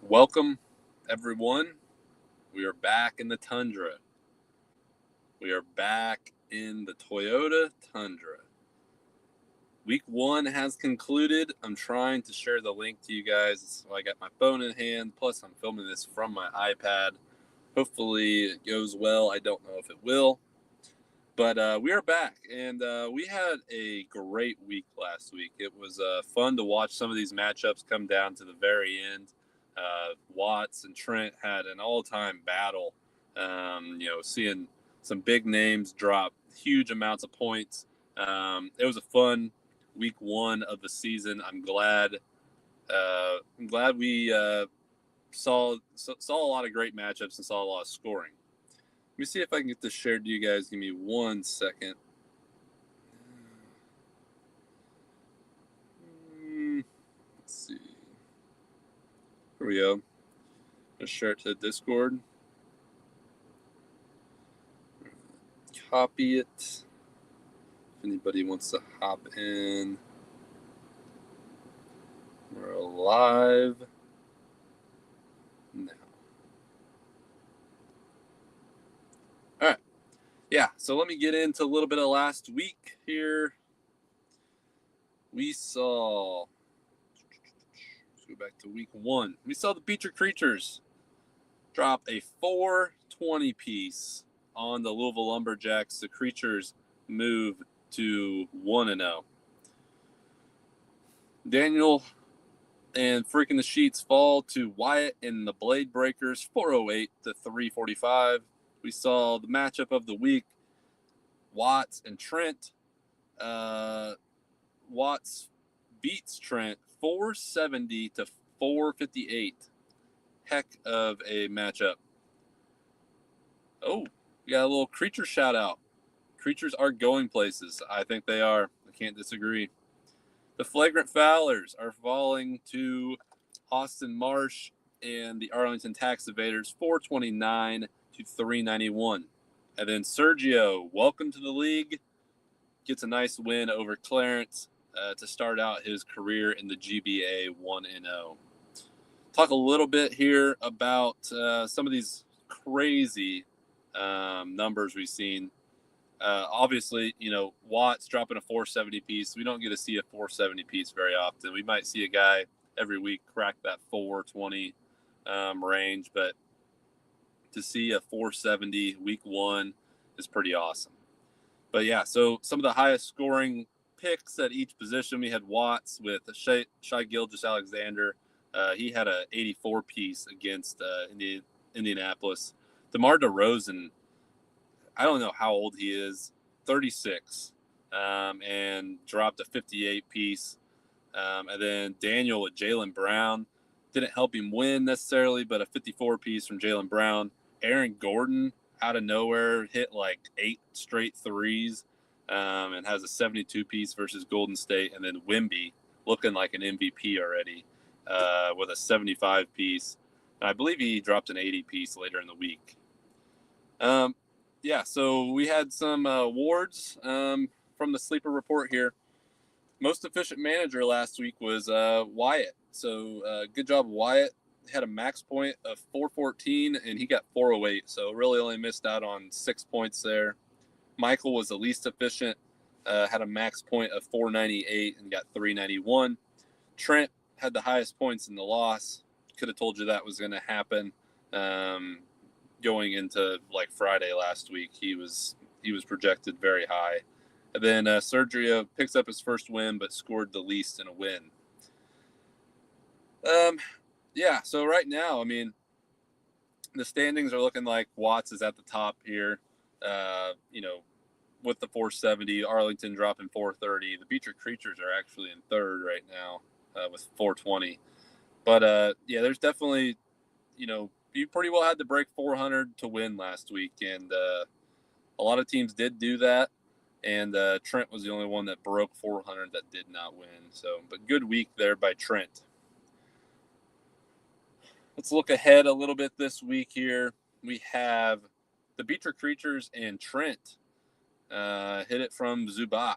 Welcome, everyone. We are back in the Tundra. We are back in the Toyota Tundra. Week 1 has concluded. I'm trying to share the link to you guys. So I got my phone in hand, plus I'm filming this from my iPad. Hopefully it goes well. I don't know if it will. But we are back, and we had a great week last week. It was fun to watch some of these matchups come down to the very end. Watts and Trent had an all-time battle. Seeing some big names drop huge amounts of points. It was a fun week 1 of the season. I'm glad. We saw a lot of great matchups and saw a lot of scoring. Let me see if I can get this shared to you guys. Give me 1 second. Let's see. Here we go. Let's share it to Discord. Copy it. If anybody wants to hop in. We're live now. All right. Yeah, so let me get into a little bit of last week here. We saw, let's go back to week 1. We saw the Beecher Creatures drop a 420 piece on the Louisville Lumberjacks. The Creatures move to 1-0. Daniel and freaking the Sheets fall to Wyatt and the Blade Breakers, 408 to 345. We saw the matchup of the week, Watts and Trent. Watts beats Trent 470 to 458. Heck of a matchup. Oh, we got a little Creature shout out. Creatures are going places. I think they are. I can't disagree. The Flagrant Fowlers are falling to Austin Marsh and the Arlington Tax Evaders, 429 to 391. And then Sergio, welcome to the league, gets a nice win over Clarence to start out his career in the GBA 1-0. Talk a little bit here about some of these crazy numbers we've seen. Obviously, Watts dropping a 470 piece. We don't get to see a 470 piece very often. We might see a guy every week crack that 420 range, but to see a 470 week 1 is pretty awesome. But yeah, so some of the highest scoring picks at each position, we had Watts with Shai Gilgeous-Alexander. He had a 84 piece against Indianapolis. DeMar DeRozan, I don't know how old he is, 36, and dropped a 58 piece. And then Daniel with Jaylen Brown didn't help him win necessarily, but a 54 piece from Jaylen Brown. Aaron Gordon out of nowhere hit like 8 straight threes and has a 72 piece versus Golden State. And then Wemby looking like an MVP already with a 75 piece. And I believe he dropped an 80 piece later in the week. Yeah, so we had some awards from the Sleeper Report here. Most efficient manager last week was Wyatt. So good job, Wyatt. Had a max point of 414, and he got 408. So really only missed out on 6 points there. Michael was the least efficient, had a max point of 498 and got 391. Trent had the highest points in the loss. Could have told you that was going to happen. Going into like Friday last week, he was projected very high. And then Sergio picks up his first win, but scored the least in a win. Yeah, so right now, I mean, the standings are looking like Watts is at the top here, with the 470, Arlington dropping 430. The Beecher Creatures are actually in third right now with 420. But, yeah, there's definitely, you pretty well had to break 400 to win last week, and a lot of teams did do that, and Trent was the only one that broke 400 that did not win. So, but good week there by Trent. Let's look ahead a little bit this week here. We have the Beecher Creatures and Trent hit it from Zubac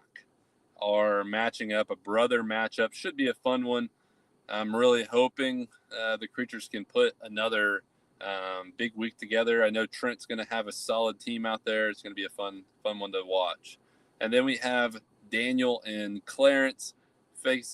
are matching up, a brother matchup. Should be a fun one. I'm really hoping the Creatures can put another big week together. I know Trent's going to have a solid team out there. It's going to be a fun one to watch. And then we have Daniel and Clarence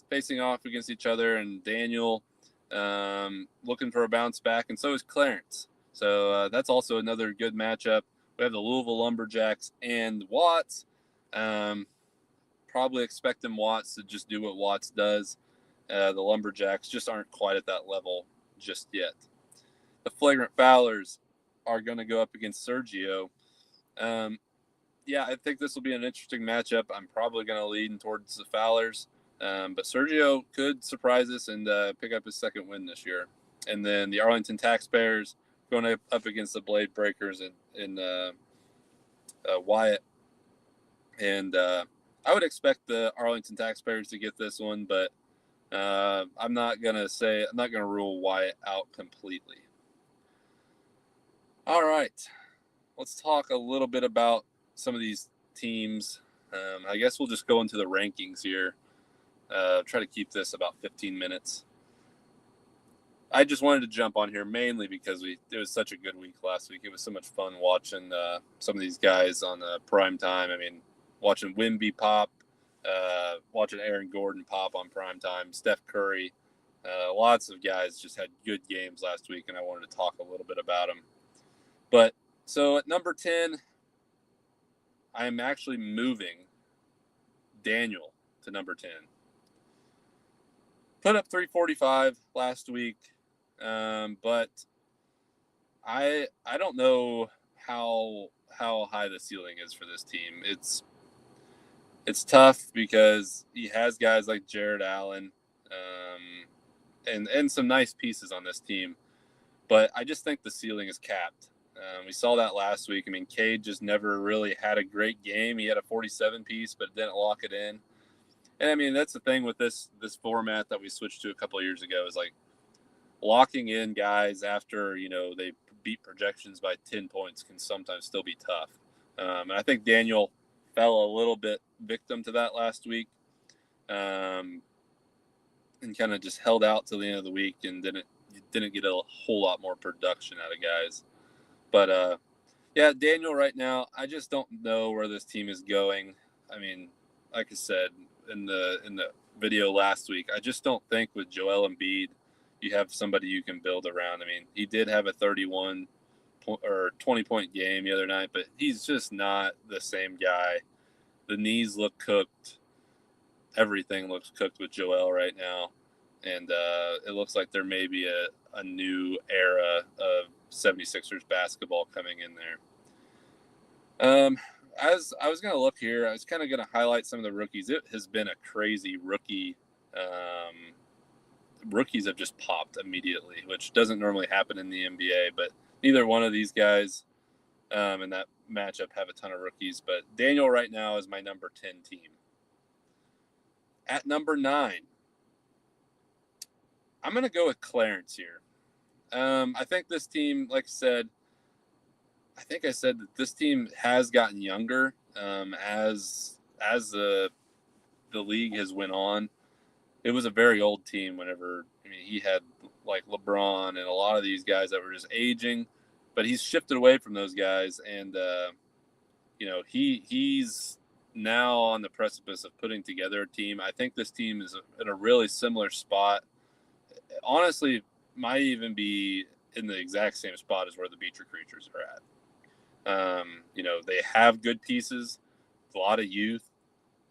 facing off against each other, and Daniel looking for a bounce back, and so is Clarence. So that's also another good matchup. We have the Louisville Lumberjacks and Watts. Probably expecting Watts to just do what Watts does. The Lumberjacks just aren't quite at that level just yet. The Flagrant Fowlers are going to go up against Sergio. Yeah, I think this will be an interesting matchup. I'm probably going to lean towards the Fowlers. But Sergio could surprise us and pick up his second win this year. And then the Arlington Taxpayers going up against the Blade Breakers in Wyatt. And I would expect the Arlington Taxpayers to get this one, but I'm not going to rule Wyatt out completely. All right. Let's talk a little bit about some of these teams. I guess we'll just go into the rankings here. Try to keep this about 15 minutes. I just wanted to jump on here mainly because it was such a good week last week. It was so much fun watching some of these guys on prime time. I mean, watching Wemby pop, watching Aaron Gordon pop on prime time, Steph Curry. Lots of guys just had good games last week, and I wanted to talk a little bit about them. But so at number 10, I'm actually moving Daniel to number 10. Put up 345 last week, but I don't know how high the ceiling is for this team. It's tough because he has guys like Jared Allen, and some nice pieces on this team, but I just think the ceiling is capped. We saw that last week. I mean, Cade just never really had a great game. He had a 47 piece, but didn't lock it in. And I mean, that's the thing with this format that we switched to a couple of years ago is like locking in guys after, they beat projections by 10 points can sometimes still be tough. And I think Daniel fell a little bit victim to that last week, and kind of just held out till the end of the week and didn't get a whole lot more production out of guys. But yeah, Daniel right now, I just don't know where this team is going. I mean, like I said in the video last week, I just don't think with Joel Embiid you have somebody you can build around. I mean, he did have a 31 or 20-point game the other night, but he's just not the same guy. The knees look cooked. Everything looks cooked with Joel right now. And it looks like there may be a new era of 76ers basketball coming in there. As I was going to look here, I was kind of going to highlight some of the rookies. It has been a crazy rookie. Rookies have just popped immediately, which doesn't normally happen in the NBA, but neither one of these guys in that matchup have a ton of rookies. But Daniel right now is my number 10 team. At number 9, I'm going to go with Clarence here. I think this team, like I said that this team has gotten younger as the league has went on. It was a very old team he had like LeBron and a lot of these guys that were just aging, but he's shifted away from those guys, and he's now on the precipice of putting together a team. I think this team is in a really similar spot. Honestly, might even be in the exact same spot as where the Beecher Creatures are at. They have good pieces, a lot of youth,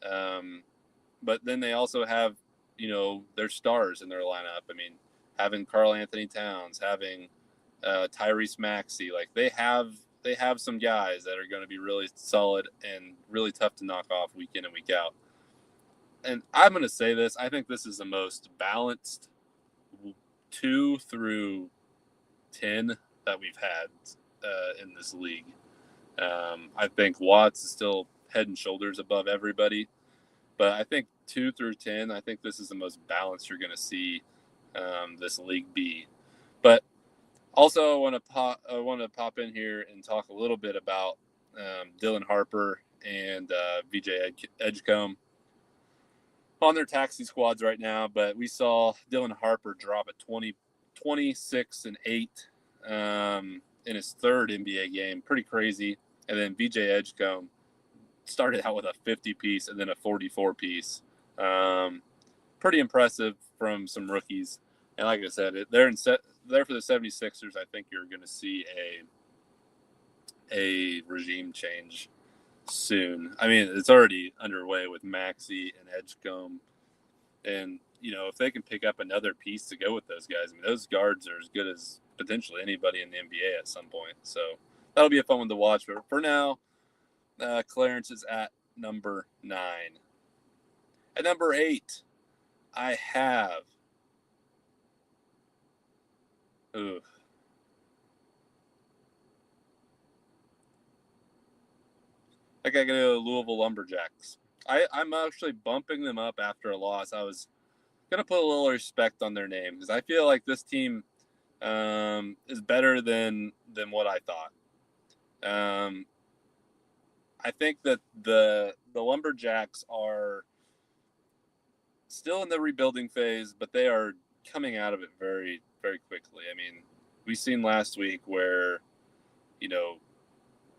but then they also have, their stars in their lineup. I mean, having Karl Anthony Towns, having Tyrese Maxey, like they have some guys that are going to be really solid and really tough to knock off week in and week out. And I'm going to say this, I think this is the most balanced 2 through 10 that we've had in this league. I think Watts is still head and shoulders above everybody, but I think 2 through 10, I think this is the most balanced you're going to see this league be. But also, I want to pop in here and talk a little bit about Dylan Harper and VJ Edgecombe. on their taxi squads right now, but we saw Dylan Harper drop at 26 and 8 in his third NBA game. Pretty crazy. And then VJ Edgecombe started out with a 50 piece and then a 44 piece. Pretty impressive from some rookies. And like I said, there for the 76ers, I think you're going to see a regime change soon. I mean, it's already underway with Maxey and Edgecombe. And, if they can pick up another piece to go with those guys, I mean, those guards are as good as potentially anybody in the NBA at some point. So that'll be a fun one to watch. But for now, Clarence is at number 9. At number 8, I have. Ooh. I gotta go to Louisville Lumberjacks. I'm actually bumping them up after a loss. I was gonna put a little respect on their name because I feel like this team is better than what I thought. I think that the Lumberjacks are still in the rebuilding phase, but they are coming out of it very, very quickly. I mean, we've seen last week where,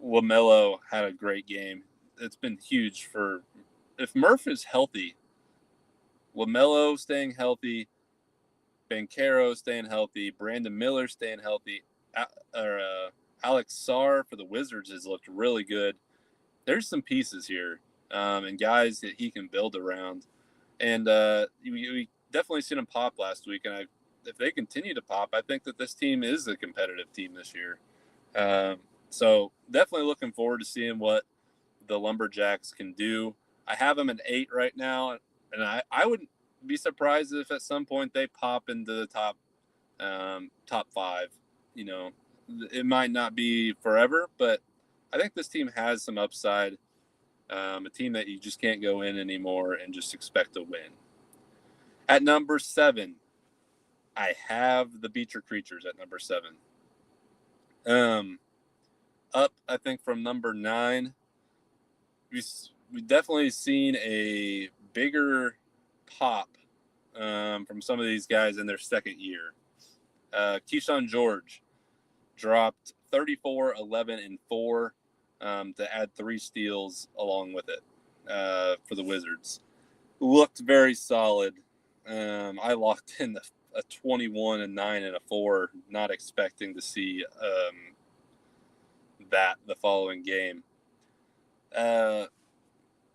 LaMelo had a great game. It's been huge for if Murph is healthy, LaMelo staying healthy, Banchero staying healthy, Brandon Miller staying healthy, Alex Sarr for the Wizards has looked really good. There's some pieces here and guys that he can build around. And we definitely seen them pop last week. And if they continue to pop, I think that this team is a competitive team this year. So definitely looking forward to seeing what the Lumberjacks can do. I have them at 8 right now. And I wouldn't be surprised if at some point they pop into the top 5. It might not be forever, but I think this team has some upside. A team that you just can't go in anymore and just expect to win. At number 7, I have the Beecher Creatures at number 7. Up, I think, from number 9. We've definitely seen a bigger pop from some of these guys in their second year. Keyshawn George dropped 34, 11, and 4 to add 3 steals along with it for the Wizards. Looked very solid. I locked in a 21, a 9, and a 4, not expecting to see that the following game.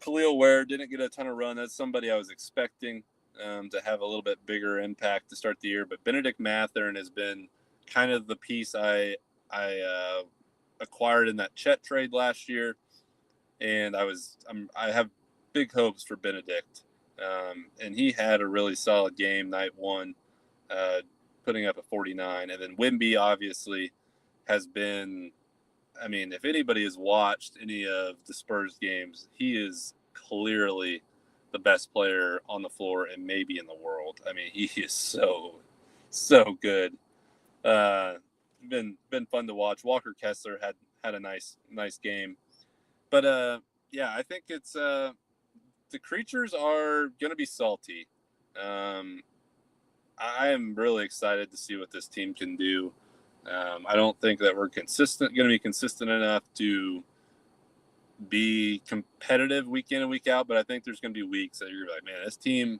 Khalil Ware didn't get a ton of run. That's somebody I was expecting to have a little bit bigger impact to start the year. But Benedict Mathurin has been kind of the piece I acquired in that Chet trade last year, and I have big hopes for Benedict. And he had a really solid game night 1, putting up a 49. And then Wemby obviously has been. I mean, if anybody has watched any of the Spurs games, he is clearly the best player on the floor and maybe in the world. I mean, he is so good. Been fun to watch. Walker Kessler had a nice game, but yeah, I think it's the Creatures are gonna be salty. I am really excited to see what this team can do. I don't think that we're going to be consistent enough to be competitive week in and week out, but I think there's going to be weeks that you're like, man, this team,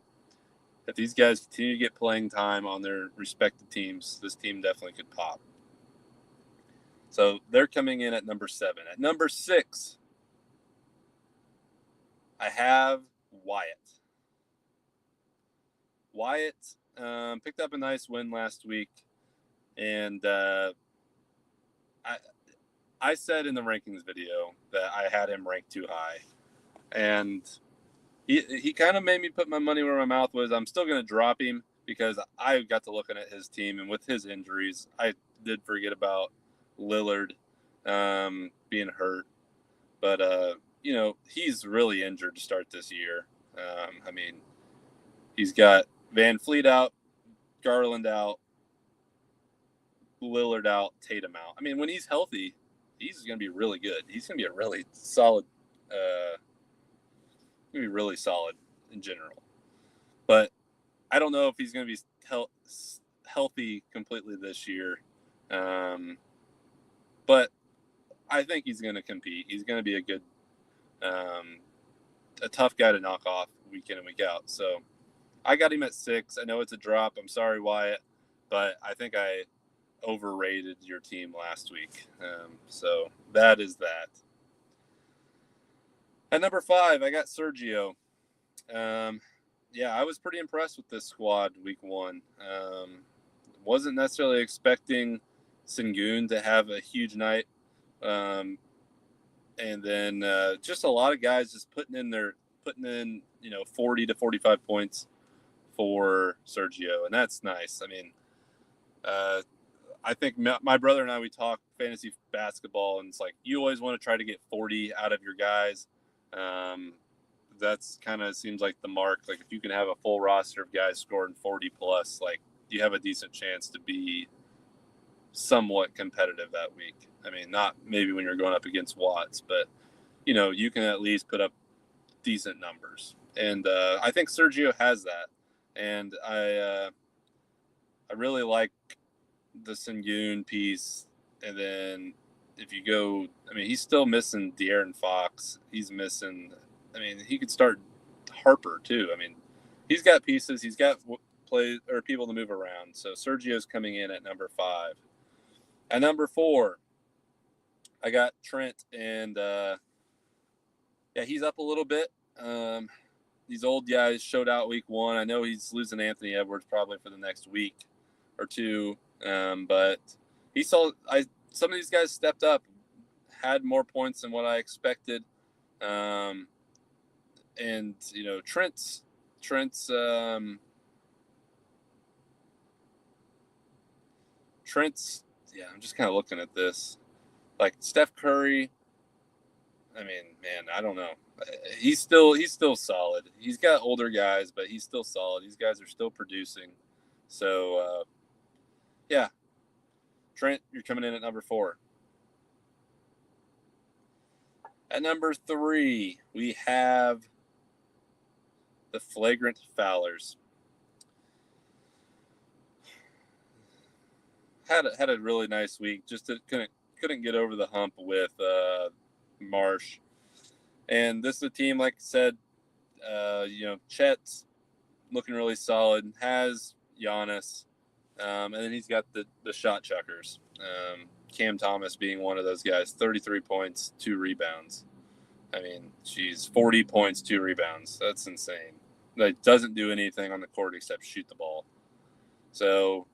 if these guys continue to get playing time on their respective teams, this team definitely could pop. So they're coming in at number 7. At number 6, I have Wyatt. Wyatt picked up a nice win last week. And I said in the rankings video that I had him ranked too high. And he kind of made me put my money where my mouth was. I'm still going to drop him because I got to looking at his team. And with his injuries, I did forget about Lillard being hurt. But, he's really injured to start this year. I mean, he's got Van Fleet out, Garland out, Lillard out, Tatum out. I mean, when he's healthy, he's going to be really good. He's going to be a really solid in general. But I don't know if he's going to be healthy completely this year. But I think he's going to compete. He's going to be a tough guy to knock off week in and week out. So I got him at 6. I know it's a drop. I'm sorry, Wyatt, but I think I overrated your team last week. So that is that. At number 5, I got Sergio. Yeah, I was pretty impressed with this squad week 1. Wasn't necessarily expecting Sengun to have a huge night. And then just a lot of guys just putting in 40 to 45 points for Sergio, and that's nice. I mean, I think my brother and I, we talk fantasy basketball, and it's like you always want to try to get 40 out of your guys. That's kind of seems like the mark. Like if you can have a full roster of guys scoring 40 plus, like you have a decent chance to be somewhat competitive that week. I mean, not maybe when you're going up against Watts, but you can at least put up decent numbers. And I think Sergio has that. And I really like the Sengun piece. And then if you go, I mean, he's still missing De'Aaron Fox. He's missing, I mean, he could start Harper too. I mean, he's got pieces. He's got people to move around. So Sergio's coming in at number 5. At number 4, I got Trent, and yeah, he's up a little bit. These old guys showed out week 1. I know he's losing Anthony Edwards probably for the next week or 2, but some of these guys stepped up, had more points than what I expected, and Trent's. Yeah, I'm just kind of looking at this. Like Steph Curry, I mean, man, I don't know. He's still solid. He's got older guys, but he's still solid. These guys are still producing. So, yeah. Trent, you're coming in at number 4. At number 3, we have the Flagrant Fowlers. Had a really nice week. Just couldn't get over the hump with Marsh. And this is a team, like I said, Chet's looking really solid. Has Giannis, and then he's got the shot chuckers. Cam Thomas being one of those guys. 33 points, 2 rebounds. I mean, 40 points, 2 rebounds. That's insane. Like, doesn't do anything on the court except shoot the ball. So,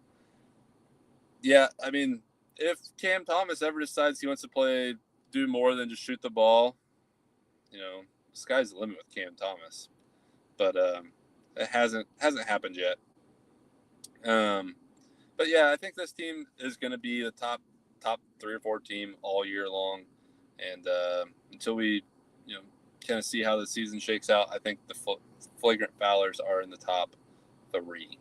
yeah, I mean, if Cam Thomas ever decides he wants to do more than just shoot the ball, sky's the limit with Cam Thomas. But it hasn't happened yet. But yeah, I think this team is going to be the top 3 or 4 team all year long, and until we kind of see how the season shakes out, I think the Flagrant Fowlers are in the top 3.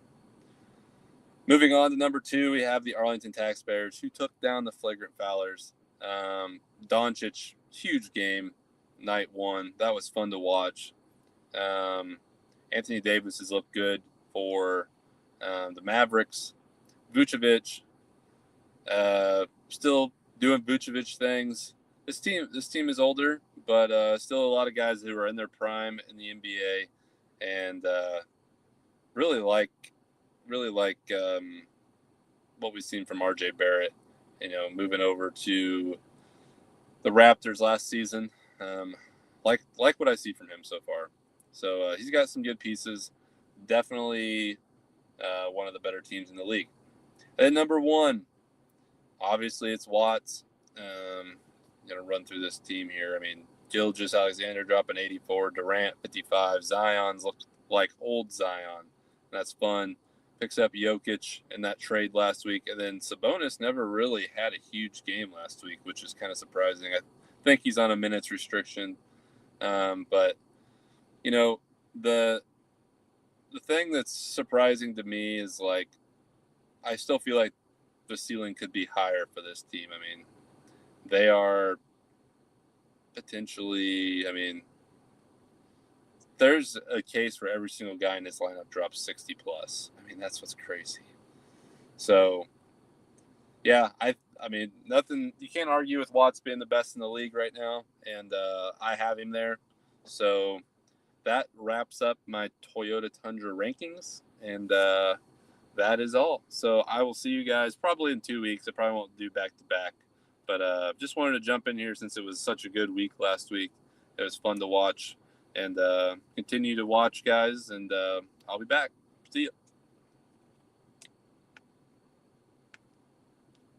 Moving on to number 2, we have the Arlington Taxpayers, who took down the Flagrant Fowlers. Doncic, huge game, night 1. That was fun to watch. Anthony Davis has looked good for the Mavericks. Vucevic, still doing Vucevic things. This team is older, but still a lot of guys who are in their prime in the NBA, and really like what we've seen from RJ Barrett. Moving over to the Raptors last season, like what I see from him so far. So he's got some good pieces. Definitely one of the better teams in the league. And number 1, obviously it's Watts. Going to run through this team here. I mean, Gilgeous-Alexander dropping 84, Durant 55, Zion's looked like old Zion. That's fun. Picks up Jokic in that trade last week, and then Sabonis never really had a huge game last week, which is kind of surprising. I think he's on a minutes restriction, but the thing that's surprising to me is, like, I still feel like the ceiling could be higher for this team. I mean, they are potentially, there's a case where every single guy in this lineup drops 60 plus. I mean, that's what's crazy. So, yeah, I mean, nothing. You can't argue with Watts being the best in the league right now, and I have him there. So that wraps up my Toyota Tundra rankings, and that is all. So I will see you guys probably in 2 weeks. I probably won't do back to back, but just wanted to jump in here since it was such a good week last week. It was fun to watch, and continue to watch, guys. And I'll be back. See you.